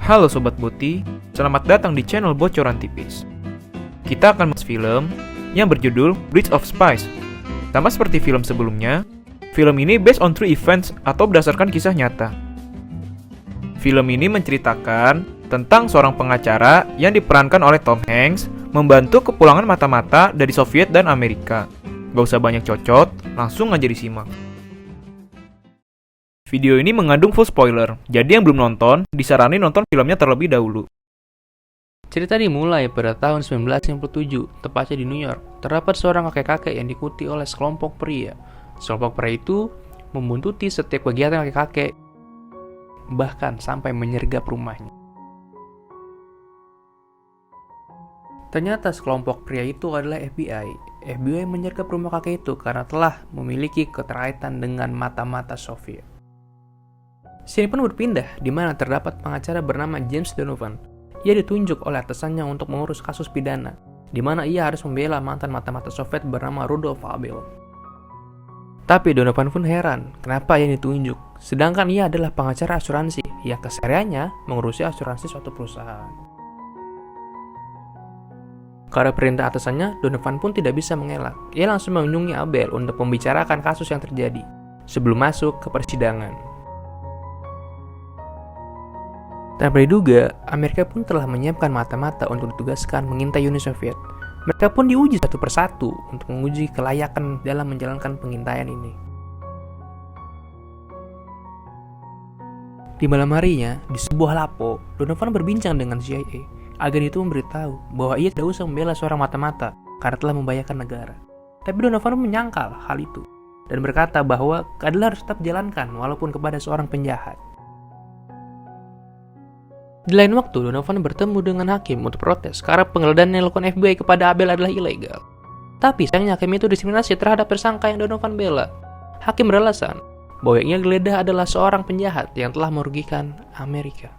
Halo Sobat Boti, selamat datang di channel Bocoran Tipis. Kita akan membahas film yang berjudul Bridge of Spies. Sama seperti film sebelumnya, film ini based on true events atau berdasarkan kisah nyata. Film ini menceritakan tentang seorang pengacara yang diperankan oleh Tom Hanks membantu kepulangan mata-mata dari Soviet dan Amerika. Gak usah banyak cocot, langsung aja disimak. Video ini mengandung full spoiler, jadi yang belum nonton, disaranin nonton filmnya terlebih dahulu. Cerita dimulai pada tahun 1957, tepatnya di New York. Terdapat seorang kakek-kakek yang diikuti oleh sekelompok pria. Sekelompok pria itu membuntuti setiap kegiatan kakek-kakek, bahkan sampai menyergap rumahnya. Ternyata sekelompok pria itu adalah FBI. FBI menyergap rumah kakek itu karena telah memiliki keterkaitan dengan mata-mata Soviet. Sini pun berpindah, di mana terdapat pengacara bernama James Donovan. Ia ditunjuk oleh atasannya untuk mengurus kasus pidana, di mana ia harus membela mantan mata-mata Soviet bernama Rudolf Abel. Tapi Donovan pun heran, kenapa ia ditunjuk, sedangkan ia adalah pengacara asuransi, yang kesehariannya mengurusi asuransi suatu perusahaan. Karena perintah atasannya, Donovan pun tidak bisa mengelak. Ia langsung mengunjungi Abel untuk membicarakan kasus yang terjadi, sebelum masuk ke persidangan. Tanpa diduga, Amerika pun telah menyiapkan mata-mata untuk ditugaskan mengintai Uni Soviet. Mereka pun diuji satu persatu untuk menguji kelayakan dalam menjalankan pengintaian ini. Di malam harinya, di sebuah lapo, Donovan berbincang dengan CIA. Agen itu memberitahu bahwa ia tidak usah membela seorang mata-mata karena telah membahayakan negara. Tapi Donovan menyangkal hal itu dan berkata bahwa keadilan harus tetap dijalankan walaupun kepada seorang penjahat. Di lain waktu, Donovan bertemu dengan hakim untuk protes karena penggeledahan yang dilakukan FBI kepada Abel adalah ilegal. Tapi sayangnya hakim itu diskriminasi terhadap tersangka yang Donovan bela. Hakim beralasan bahwa yang ia geledah adalah seorang penjahat yang telah merugikan Amerika.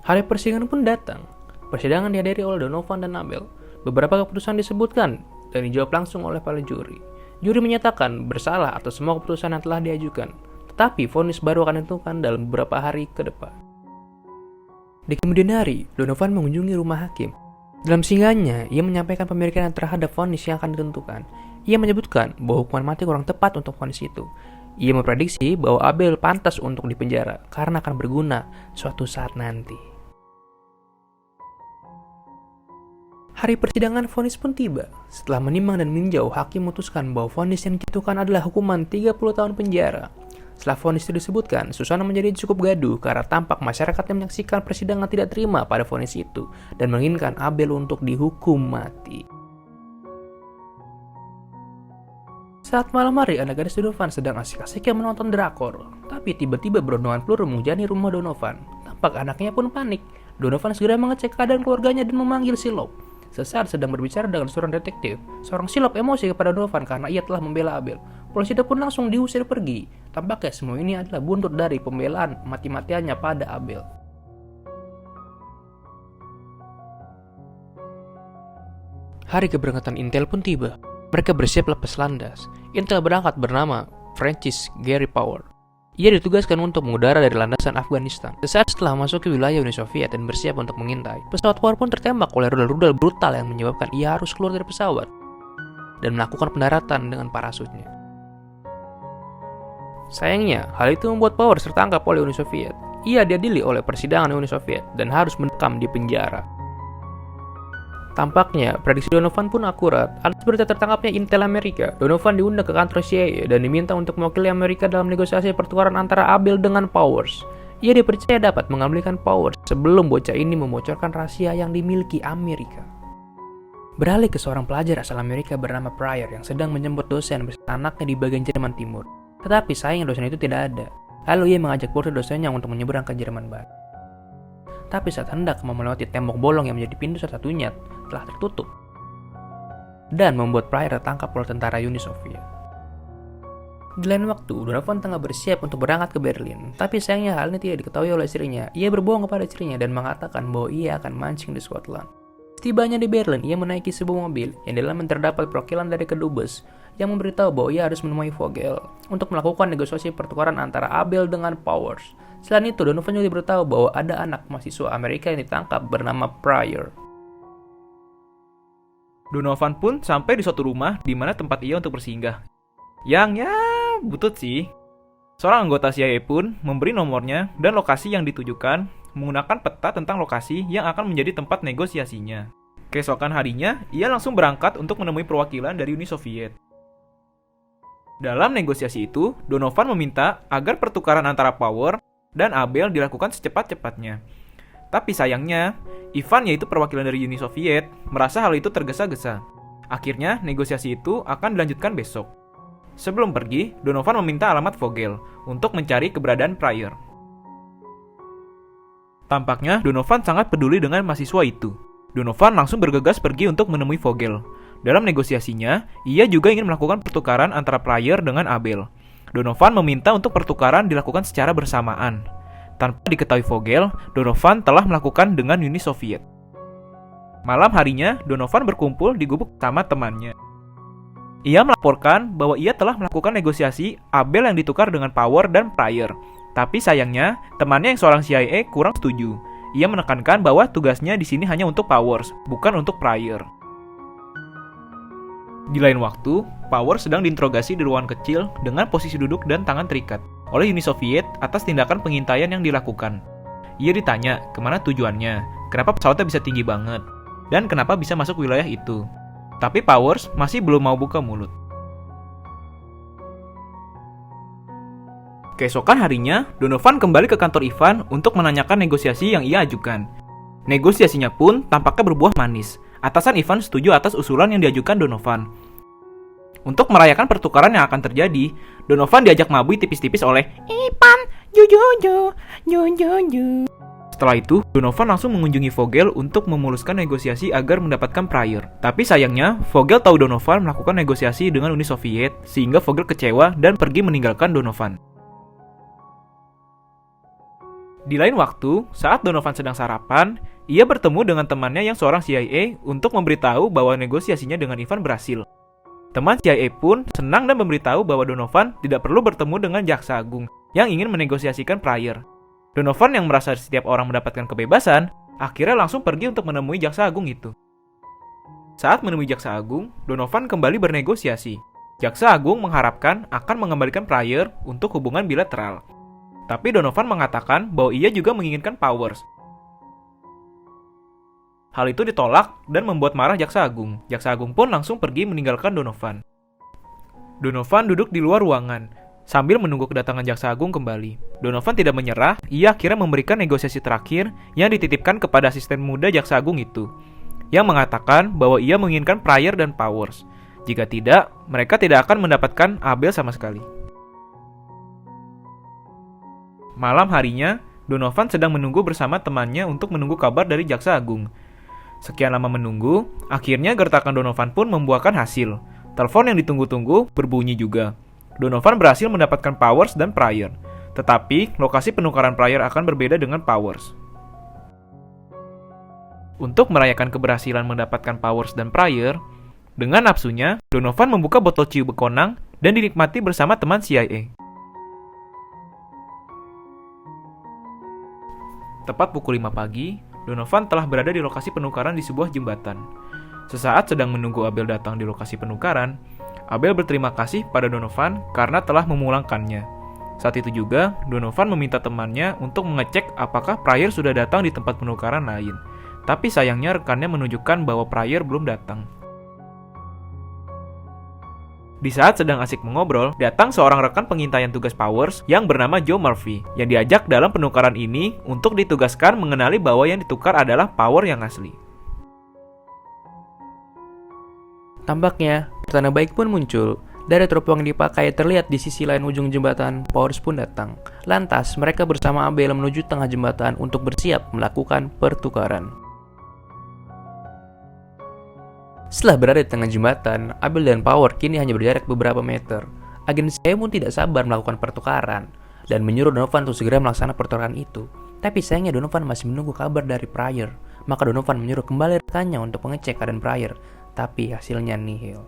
Hari persidangan pun datang. Persidangan dihadiri oleh Donovan dan Abel. Beberapa keputusan disebutkan dan dijawab langsung oleh para juri. Juri menyatakan bersalah atas semua keputusan yang telah diajukan. Tetapi vonis baru akan ditentukan dalam beberapa hari ke depan. Di kemudian hari, Donovan mengunjungi rumah hakim. Dalam singgahnya, ia menyampaikan pemikiran terhadap vonis yang akan ditentukan. Ia menyebutkan bahwa hukuman mati kurang tepat untuk vonis itu. Ia memprediksi bahwa Abel pantas untuk dipenjara karena akan berguna suatu saat nanti. Hari persidangan vonis pun tiba. Setelah menimbang dan meninjau, hakim memutuskan bahwa vonis yang dijatuhkan adalah hukuman 30 tahun penjara. Setelah vonis itu disebutkan, suasana menjadi cukup gaduh karena tampak masyarakat yang menyaksikan persidangan tidak terima pada vonis itu dan menginginkan Abel untuk dihukum mati. Saat malam hari, anak gadis Donovan sedang asik-asiknya menonton drakor. Tapi tiba-tiba berombongan peluru menghujani rumah Donovan. Tampak anaknya pun panik. Donovan segera mengecek keadaan keluarganya dan memanggil Silop. Sesaat sedang berbicara dengan seorang detektif, seorang Silop emosi kepada Donovan karena ia telah membela Abel. Polisi pun langsung diusir pergi. Tampaknya semua ini adalah buntut dari pembelaan mati-matiannya pada Abel. Hari keberangkatan Intel pun tiba. Mereka bersiap lepas landas. Intel berangkat bernama Francis Gary Powell. Ia ditugaskan untuk mengudara dari landasan Afghanistan. Sesaat setelah masuk ke wilayah Uni Soviet dan bersiap untuk mengintai, pesawat Powell pun tertembak oleh rudal-rudal brutal yang menyebabkan ia harus keluar dari pesawat dan melakukan pendaratan dengan parasutnya. Sayangnya, hal itu membuat Powell tertangkap oleh Uni Soviet. Ia diadili oleh persidangan Uni Soviet dan harus mendekam di penjara. Tampaknya, prediksi Donovan pun akurat. Atas berita tertangkapnya Intel Amerika, Donovan diundang ke kantor CIA dan diminta untuk mewakili Amerika dalam negosiasi pertukaran antara Abel dengan Powers. Ia dipercaya dapat mengambilkan Powers sebelum bocah ini membocorkan rahasia yang dimiliki Amerika. Beralih ke seorang pelajar asal Amerika bernama Pryor yang sedang menjemput dosen beserta anaknya di bagian Jerman Timur. Tetapi sayangnya dosen itu tidak ada. Lalu ia mengajak putri dosennya untuk menyeberang ke Jerman Barat. Tapi saat hendak melewati tembok bolong yang menjadi pintu satu-satunya telah tertutup dan membuat Pryor tertangkap oleh tentara Uni Soviet. Di lain waktu, Donovan tengah bersiap untuk berangkat ke Berlin. Tapi sayangnya hal ini tidak diketahui oleh istrinya. Ia berbohong kepada istrinya dan mengatakan bahwa ia akan mancing di Scotland. Setibanya di Berlin, ia menaiki sebuah mobil yang di dalamnya terdapat perwakilan dari kedubes yang memberitahu bahwa ia harus menemui Vogel untuk melakukan negosiasi pertukaran antara Abel dengan Powers. Selain itu, Donovan juga diberitahu bahwa ada anak mahasiswa Amerika yang ditangkap bernama Pryor. Donovan pun sampai di suatu rumah di mana tempat ia untuk bersinggah. Yang butut sih. Seorang anggota CIA pun memberi nomornya dan lokasi yang ditujukan menggunakan peta tentang lokasi yang akan menjadi tempat negosiasinya. Keesokan harinya, ia langsung berangkat untuk menemui perwakilan dari Uni Soviet. Dalam negosiasi itu, Donovan meminta agar pertukaran antara Power dan Abel dilakukan secepat-cepatnya. Tapi sayangnya, Ivan yaitu perwakilan dari Uni Soviet merasa hal itu tergesa-gesa. Akhirnya, negosiasi itu akan dilanjutkan besok. Sebelum pergi, Donovan meminta alamat Vogel untuk mencari keberadaan Pryor. Tampaknya, Donovan sangat peduli dengan mahasiswa itu. Donovan langsung bergegas pergi untuk menemui Vogel. Dalam negosiasinya, ia juga ingin melakukan pertukaran antara Pryor dengan Abel. Donovan meminta untuk pertukaran dilakukan secara bersamaan. Tanpa diketahui Vogel, Donovan telah melakukan dengan Uni Soviet. Malam harinya, Donovan berkumpul di gubuk sama temannya. Ia melaporkan bahwa ia telah melakukan negosiasi Abel yang ditukar dengan Power dan Pryor. Tapi sayangnya, temannya yang seorang CIA kurang setuju. Ia menekankan bahwa tugasnya di sini hanya untuk Powers, bukan untuk Pryor. Di lain waktu, Powers sedang diinterogasi di ruangan kecil dengan posisi duduk dan tangan terikat oleh Uni Soviet atas tindakan pengintaian yang dilakukan. Ia ditanya kemana tujuannya, kenapa pesawatnya bisa tinggi banget, dan kenapa bisa masuk wilayah itu. Tapi Powers masih belum mau buka mulut. Keesokan harinya, Donovan kembali ke kantor Ivan untuk menanyakan negosiasi yang ia ajukan. Negosiasinya pun tampaknya berbuah manis. Atasan Ivan setuju atas usulan yang diajukan Donovan. Untuk merayakan pertukaran yang akan terjadi, Donovan diajak mabui tipis-tipis oleh Ivan. Setelah itu, Donovan langsung mengunjungi Vogel untuk memuluskan negosiasi agar mendapatkan Pryor. Tapi sayangnya, Vogel tahu Donovan melakukan negosiasi dengan Uni Soviet, sehingga Vogel kecewa dan pergi meninggalkan Donovan. Di lain waktu, saat Donovan sedang sarapan, ia bertemu dengan temannya yang seorang CIA untuk memberitahu bahwa negosiasinya dengan Ivan berhasil. Teman CIA pun senang dan memberitahu bahwa Donovan tidak perlu bertemu dengan Jaksa Agung yang ingin menegosiasikan Pryor. Donovan yang merasa setiap orang mendapatkan kebebasan, akhirnya langsung pergi untuk menemui Jaksa Agung itu. Saat menemui Jaksa Agung, Donovan kembali bernegosiasi. Jaksa Agung mengharapkan akan mengembalikan Pryor untuk hubungan bilateral. Tapi Donovan mengatakan bahwa ia juga menginginkan Powers. Hal itu ditolak dan membuat marah Jaksa Agung. Jaksa Agung pun langsung pergi meninggalkan Donovan. Donovan duduk di luar ruangan sambil menunggu kedatangan Jaksa Agung kembali. Donovan tidak menyerah, ia akhirnya memberikan negosiasi terakhir yang dititipkan kepada asisten muda Jaksa Agung itu, yang mengatakan bahwa ia menginginkan Pryor dan Powers. Jika tidak, mereka tidak akan mendapatkan Abel sama sekali. Malam harinya, Donovan sedang menunggu bersama temannya untuk menunggu kabar dari Jaksa Agung. Sekian lama menunggu, akhirnya gertakan Donovan pun membuahkan hasil. Telepon yang ditunggu-tunggu berbunyi juga. Donovan berhasil mendapatkan Powers dan Pryor. Tetapi, lokasi penukaran Pryor akan berbeda dengan Powers. Untuk merayakan keberhasilan mendapatkan Powers dan Pryor, dengan nafsunya, Donovan membuka botol ciu bekonang dan dinikmati bersama teman CIA. Tepat pukul 5 pagi, Donovan telah berada di lokasi penukaran di sebuah jembatan. Sesaat sedang menunggu Abel datang di lokasi penukaran, Abel berterima kasih pada Donovan karena telah memulangkannya. Saat itu juga, Donovan meminta temannya untuk mengecek apakah Pryor sudah datang di tempat penukaran lain. Tapi sayangnya rekannya menunjukkan bahwa Pryor belum datang. Di saat sedang asik mengobrol, datang seorang rekan pengintaian tugas Powers yang bernama Joe Murphy, yang diajak dalam penukaran ini untuk ditugaskan mengenali bahwa yang ditukar adalah Power yang asli. Tampaknya, pertanda baik pun muncul. Dari teropong yang dipakai terlihat di sisi lain ujung jembatan, Powers pun datang. Lantas, mereka bersama Abel menuju tengah jembatan untuk bersiap melakukan pertukaran. Setelah berada di tengah jembatan, Abel dan Power kini hanya berjarak beberapa meter. Agen CIA pun tidak sabar melakukan pertukaran dan menyuruh Donovan untuk segera melaksanakan pertukaran itu. Tapi sayangnya Donovan masih menunggu kabar dari Pryor. Maka Donovan menyuruh kembali rekannya untuk mengecek keadaan Pryor, tapi hasilnya nihil.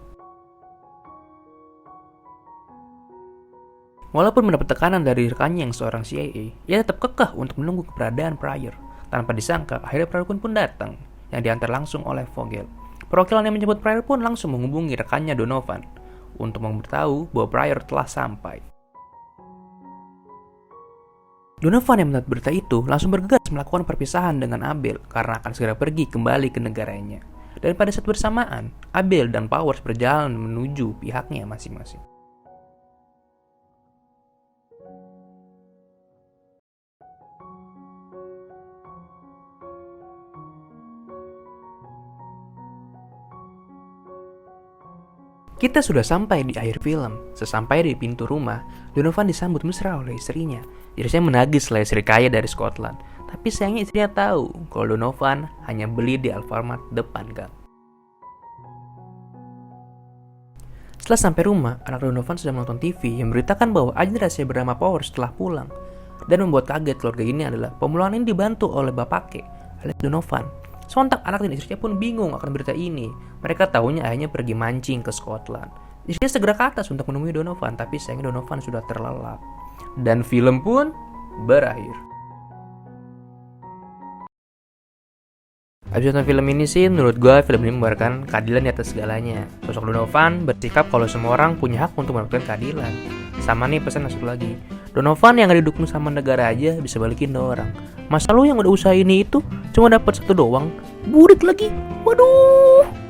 Walaupun mendapat tekanan dari rekannya yang seorang CIA, ia tetap kekeh untuk menunggu keberadaan Pryor. Tanpa disangka, akhirnya Pryor pun datang, yang diantar langsung oleh Vogel. Perwakilan yang menjemput Pryor pun langsung menghubungi rekannya Donovan untuk memberitahu bahwa Pryor telah sampai. Donovan yang mendapat berita itu langsung bergegas melakukan perpisahan dengan Abel karena akan segera pergi kembali ke negaranya. Dan pada saat bersamaan, Abel dan Powers berjalan menuju pihaknya masing-masing. Kita sudah sampai di akhir film. Sesampai di pintu rumah, Donovan disambut mesra oleh istrinya. Istrinya menagih selai istri kaya dari Scotland. Tapi sayangnya istrinya tahu kalau Donovan hanya beli di Alfamart depan gang. Setelah sampai rumah, anak Donovan sedang menonton TV yang memberitakan bahwa agen rahasia bernama Powers telah pulang. Dan membuat kaget keluarga ini adalah pemulangan ini dibantu oleh bapaknya, alias Donovan. Sontak anak dan istrinya pun bingung akan berita ini. Mereka tahunya ayahnya pergi mancing ke Scotland. Istrinya segera ke atas untuk menemui Donovan, tapi sayangnya Donovan sudah terlelap. Dan film pun berakhir. Abis nonton film ini sih, menurut gue film ini membawakan keadilan di atas segalanya. Sosok Donovan bersikap kalau semua orang punya hak untuk mendapatkan keadilan. Sama nih pesan satu lagi, Donovan yang gak didukung sama negara aja bisa balikin ke orang. Masa lu yang udah usaha ini itu cuma dapat satu doang, burit lagi. Waduh.